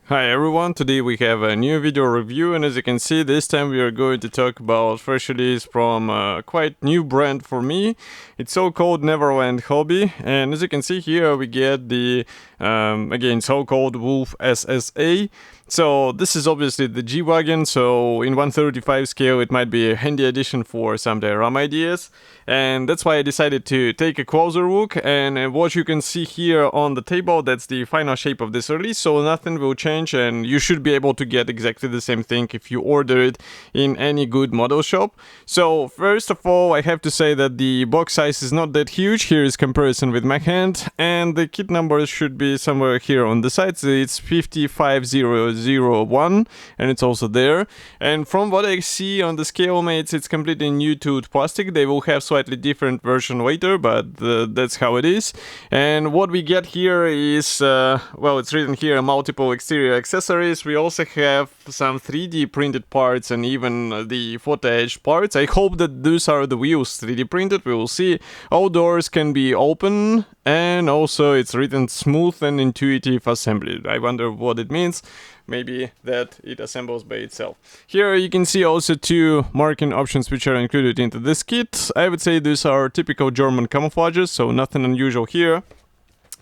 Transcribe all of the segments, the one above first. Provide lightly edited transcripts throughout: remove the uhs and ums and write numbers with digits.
Hi everyone, today we have a new video review, and as you can see, this time we are going to talk about fresh release from a quite new brand for me. It's so-called Neverland Hobby, and as you can see here we get the again so-called Wolf SSA. So this is obviously the g-wagen, so in 135 scale it might be a handy addition for some diorama ideas, and that's why I decided to take a closer look. And what you can see here on the table, that's the final shape of this release, so nothing will change, and you should be able to get exactly the same thing if you order it in any good model shop. So first of all, I have to say that the box size is not that huge. Here is comparison with my hand, and the kit number should be somewhere here on the side. So it's 55001, and it's also there. And from what I see on the scale mates, it's completely new to plastic. They will have slightly different version later, but that's how it is. And what we get here is, well, it's written here, multiple exterior accessories. We also have some 3D printed parts and even the photo edge parts. I hope that those are the wheels 3D printed. We will see. All doors can be open, and also it's written smooth and intuitive assembly. I wonder what it means. Maybe that it assembles by itself. Here you can see also two marking options which are included into this kit. I would say these are typical German camouflages, so nothing unusual here.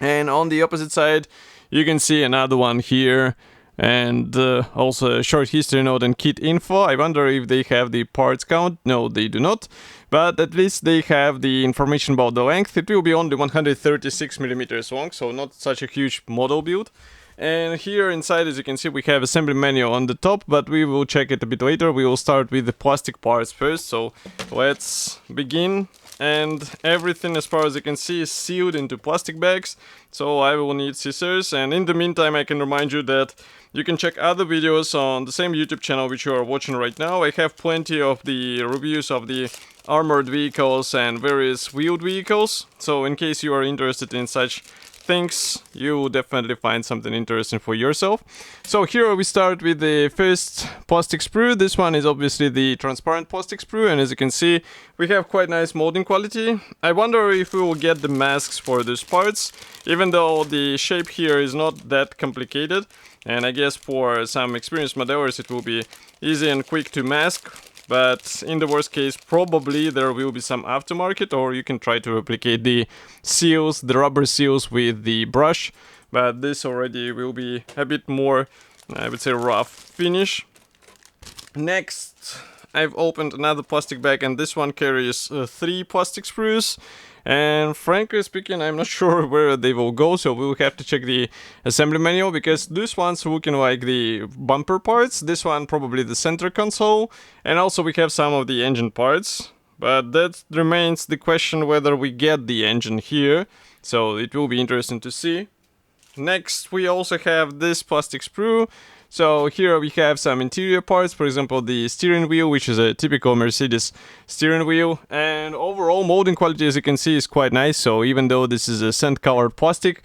And on the opposite side you can see another one here, and also a short history note and kit info. I wonder if they have the parts count. No, they do not, but at least they have the information about the length. It will be only 136 millimeters long, so not such a huge model build. And here inside, as you can see, we have assembly manual on the top, but we will check it a bit later. We will start with the plastic parts first, so let's begin. And everything, as far as you can see, is sealed into plastic bags, so I will need scissors. And in the meantime, I can remind you that you can check other videos on the same YouTube channel which you are watching right now. I have plenty of the reviews of the armored vehicles and various wheeled vehicles, so in case you are interested in such things, you will definitely find something interesting for yourself. So here we start with the first plastic sprue. This one is obviously the transparent plastic sprue, and as you can see, we have quite nice molding quality. I wonder if we will get the masks for these parts, even though the shape here is not that complicated, and I guess for some experienced modelers it will be easy and quick to mask. But in the worst case, probably there will be some aftermarket, or you can try to replicate the seals, the rubber seals, with the brush. But this already will be a bit more, I would say, rough finish. Next, I've opened another plastic bag, and this one carries 3 plastic sprues. And frankly speaking, I'm not sure where they will go, so we'll have to check the assembly manual, because this one's looking like the bumper parts, this one probably the center console, and also we have some of the engine parts. But that remains the question whether we get the engine here, so it will be interesting to see. Next, we also have this plastic sprue. So here we have some interior parts, for example the steering wheel, which is a typical Mercedes steering wheel, and overall molding quality, as you can see, is quite nice. So even though this is a sand colored plastic,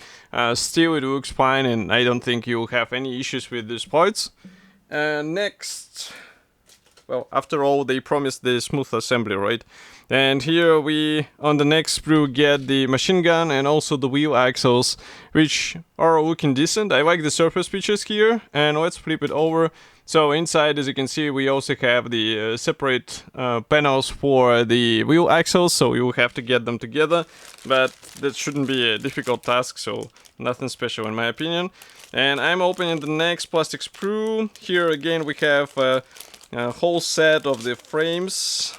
still it looks fine, and I don't think you'll have any issues with these parts. Next, well, after all, they promised the smooth assembly, right? And here we, on the next sprue, get the machine gun and also the wheel axles, which are looking decent. I like the surface features here, and let's flip it over. So inside, as you can see, we also have the separate panels for the wheel axles, so you will have to get them together, but that shouldn't be a difficult task, so nothing special in my opinion. And I'm opening the next plastic sprue. Here again we have a whole set of the frames.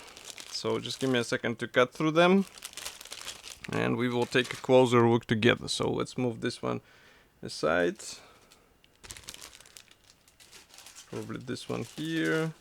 So just give me a second to cut through them, and we will take a closer look together. So let's move this one aside. Probably this one here.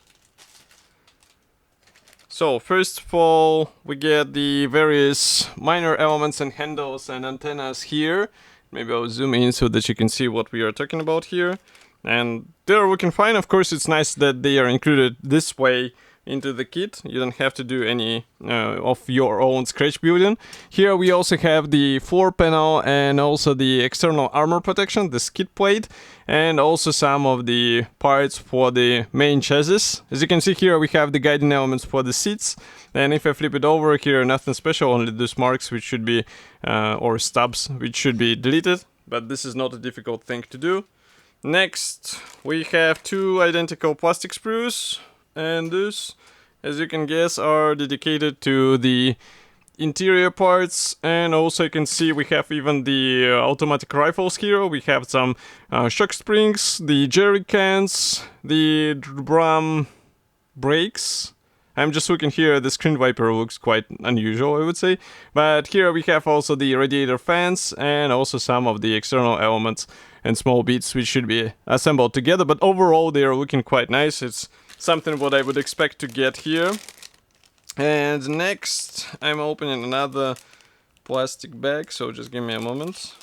So first of all, we get the various minor elements and handles and antennas here. Maybe I'll zoom in so that you can see what we are talking about here. And they're looking fine. Of course, it's nice that they are included this way into the kit. You don't have to do any of your own scratch building. Here we also have the floor panel and also the external armor protection, the skid plate, and also some of the parts for the main chassis. As you can see here, we have the guiding elements for the seats, and if I flip it over here, nothing special, only those marks which should be or stubs which should be deleted, but this is not a difficult thing to do. Next, we have two identical plastic sprues, and these, as you can guess, are dedicated to the interior parts. And also you can see we have even the automatic rifles here. We have some shock springs, the jerry cans, the drum brakes. I'm just looking here, the screen wiper looks quite unusual, I would say. But here we have also the radiator fans and also some of the external elements and small bits which should be assembled together. But overall they are looking quite nice. It's something what I would expect to get here. And next I'm opening another plastic bag, so just give me a moment.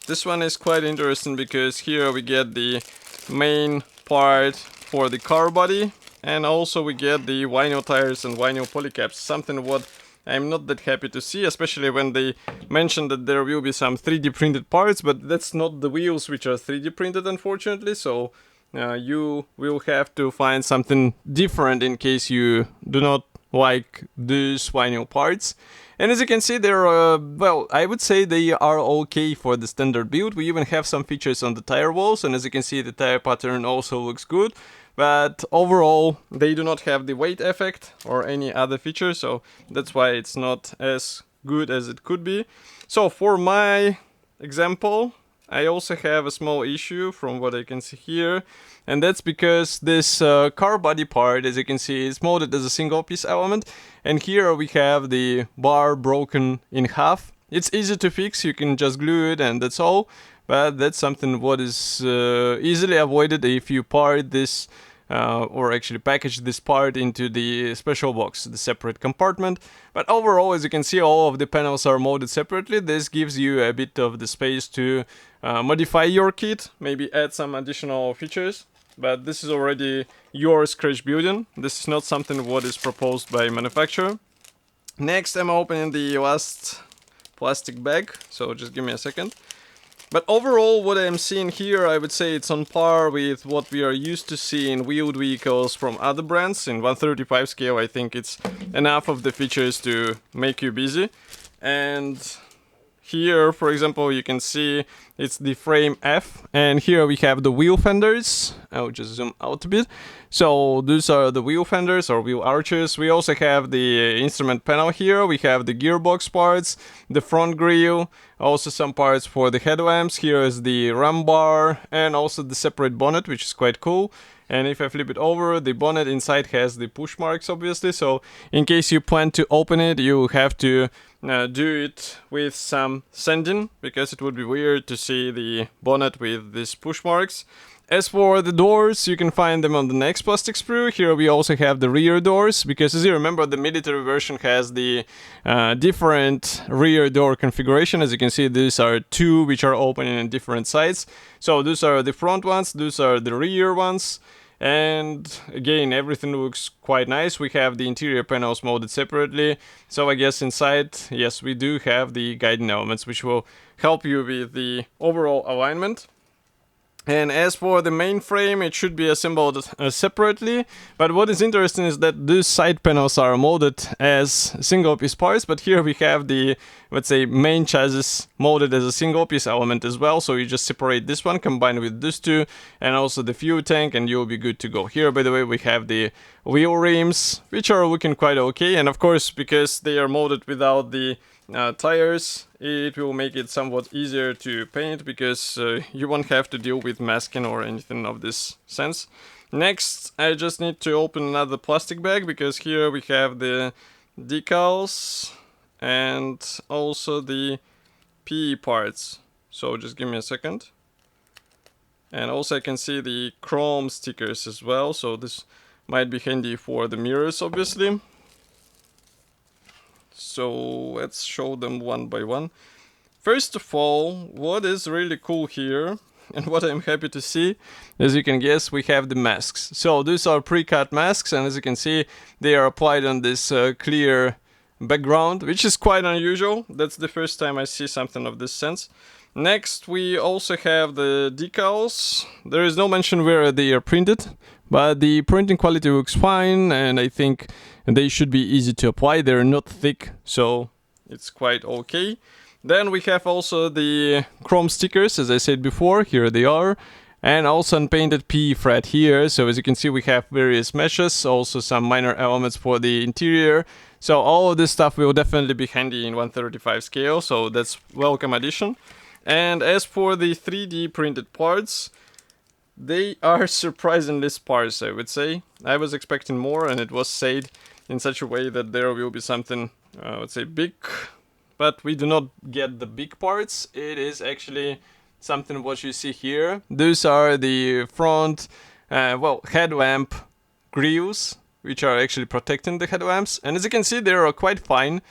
This one is quite interesting because here we get the main part for the car body. And also we get the vinyl tires and vinyl polycaps, something what I'm not that happy to see, especially when they mentioned that there will be some 3D printed parts, but that's not the wheels which are 3D printed, unfortunately, so you will have to find something different in case you do not like these vinyl parts. And as you can see, they're, well, I would say they are okay for the standard build. We even have some features on the tire walls, and as you can see, the tire pattern also looks good. But overall, they do not have the weight effect or any other feature, so that's why it's not as good as it could be. So for my example, I also have a small issue from what I can see here, and that's because this car body part, as you can see, is molded as a single piece element, and here we have the bar broken in half. It's easy to fix, you can just glue it and that's all, but that's something what is easily avoided if you part this or actually package this part into the special box, the separate compartment. But overall, as you can see, all of the panels are molded separately. This gives you a bit of the space to modify your kit, maybe add some additional features. But this is already your scratch building. This is not something what is proposed by manufacturer. Next, I'm opening the last plastic bag, so just give me a second. But overall, what I'm seeing here, I would say it's on par with what we are used to seeing wheeled vehicles from other brands. In 135 scale, I think it's enough of the features to make you busy. And here, for example, you can see it's the frame F, and here we have the wheel fenders. I'll just zoom out a bit. So these are the wheel fenders or wheel arches. We also have the instrument panel here. We have the gearbox parts, the front grille, also some parts for the headlamps. Here is the ram bar and also the separate bonnet, which is quite cool. And if I flip it over, the bonnet inside has the push marks, obviously. So in case you plan to open it, you have to do it with some sanding, because it would be weird to see the bonnet with these push marks. As for the doors, you can find them on the next plastic sprue. Here we also have the rear doors, because as you remember, the military version has the different rear door configuration. As you can see, these are two which are opening on different sides. So these are the front ones, these are the rear ones. And again, everything looks quite nice. We have the interior panels molded separately. So I guess inside, yes, we do have the guiding elements, which will help you with the overall alignment. And as for the main frame, it should be assembled separately. But what is interesting is that these side panels are molded as single piece parts. But here we have the, let's say, main chassis molded as a single piece element as well. So you just separate this one, combine with these two, and also the fuel tank, and you'll be good to go. Here, by the way, we have the wheel rims, which are looking quite okay. And of course, because they are molded without the tires, it will make it somewhat easier to paint, because you won't have to deal with masking or anything of this sense. Next, I just need to open another plastic bag, because here we have the decals and also the PE parts. So just give me a second. And also I can see the chrome stickers as well, so this might be handy for the mirrors, obviously. So let's show them one by one. First of all, what is really cool here, and what I'm happy to see, as you can guess, we have the masks. So these are pre-cut masks, and as you can see, they are applied on this clear background, which is quite unusual. That's the first time I see something of this sense. Next, we also have the decals. There is no mention where they are printed, but the printing quality looks fine, and I think they should be easy to apply. They're not thick, so it's quite okay. Then we have also the chrome stickers, as I said before, here they are. And also unpainted P fret here, so as you can see we have various meshes, also some minor elements for the interior. So all of this stuff will definitely be handy in 135 scale, so that's welcome addition. And as for the 3D printed parts, they are surprisingly sparse, I would say. I was expecting more, and it was said in such a way that there will be something, I would say, big. But we do not get the big parts. It is actually something what you see here. Those are the front, headlamp grills, which are actually protecting the headlamps. And as you can see, they are quite fine.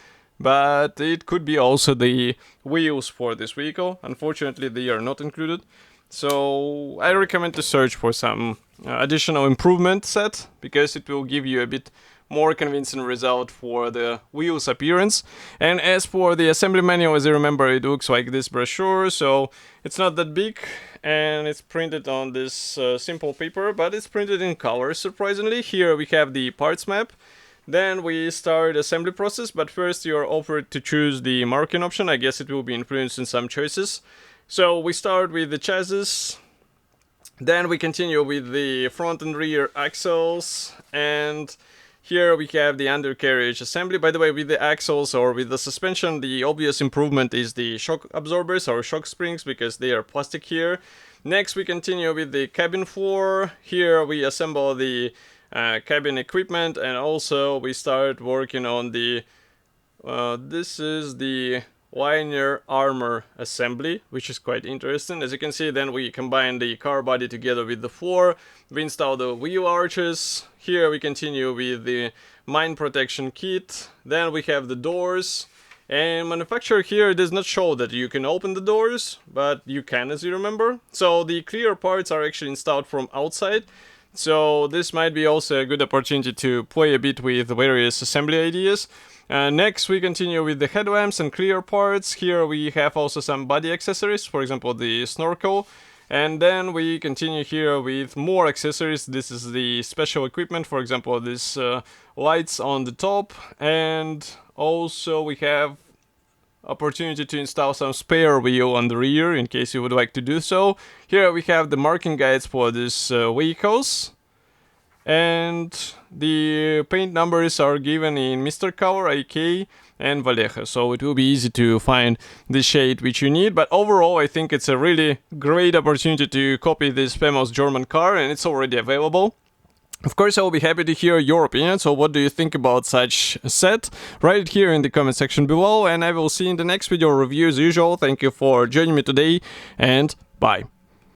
But it could be also the wheels for this vehicle. Unfortunately, they are not included. So I recommend to search for some additional improvement set, because it will give you a bit more convincing result for the wheels appearance. And as for the assembly manual, as you remember, it looks like this brochure, so it's not that big, and it's printed on this simple paper, but it's printed in color, surprisingly. Here we have the parts map. Then we start assembly process, but first you're offered to choose the marking option. I guess it will be influencing some choices. So we start with the chassis, then we continue with the front and rear axles, and here we have the undercarriage assembly. By the way, with the axles or with the suspension, the obvious improvement is the shock absorbers or shock springs, because they are plastic here. Next we continue with the cabin floor. Here we assemble the cabin equipment, and also we start working on the this is the liner armor assembly, which is quite interesting. As you can see, then we combine the car body together with the floor. We install the wheel arches. Here we continue with the mine protection kit. Then we have the doors. And manufacturer here does not show that you can open the doors, but you can, as you remember. So the clear parts are actually installed from outside. So this might be also a good opportunity to play a bit with various assembly ideas. Next we continue with the headlamps and clear parts. Here we have also some body accessories, for example the snorkel. And then we continue here with more accessories. This is the special equipment, for example this lights on the top. And also we have opportunity to install some spare wheel on the rear in case you would like to do so. Here we have the marking guides for these vehicles. And the paint numbers are given in Mr. Color, AK, and Vallejo, so it will be easy to find the shade which you need. But overall, I think it's a really great opportunity to copy this famous German car, and it's already available. Of course, I will be happy to hear your opinion, so what do you think about such a set? Write it here in the comment section below, and I will see you in the next video review as usual. Thank you for joining me today, and bye.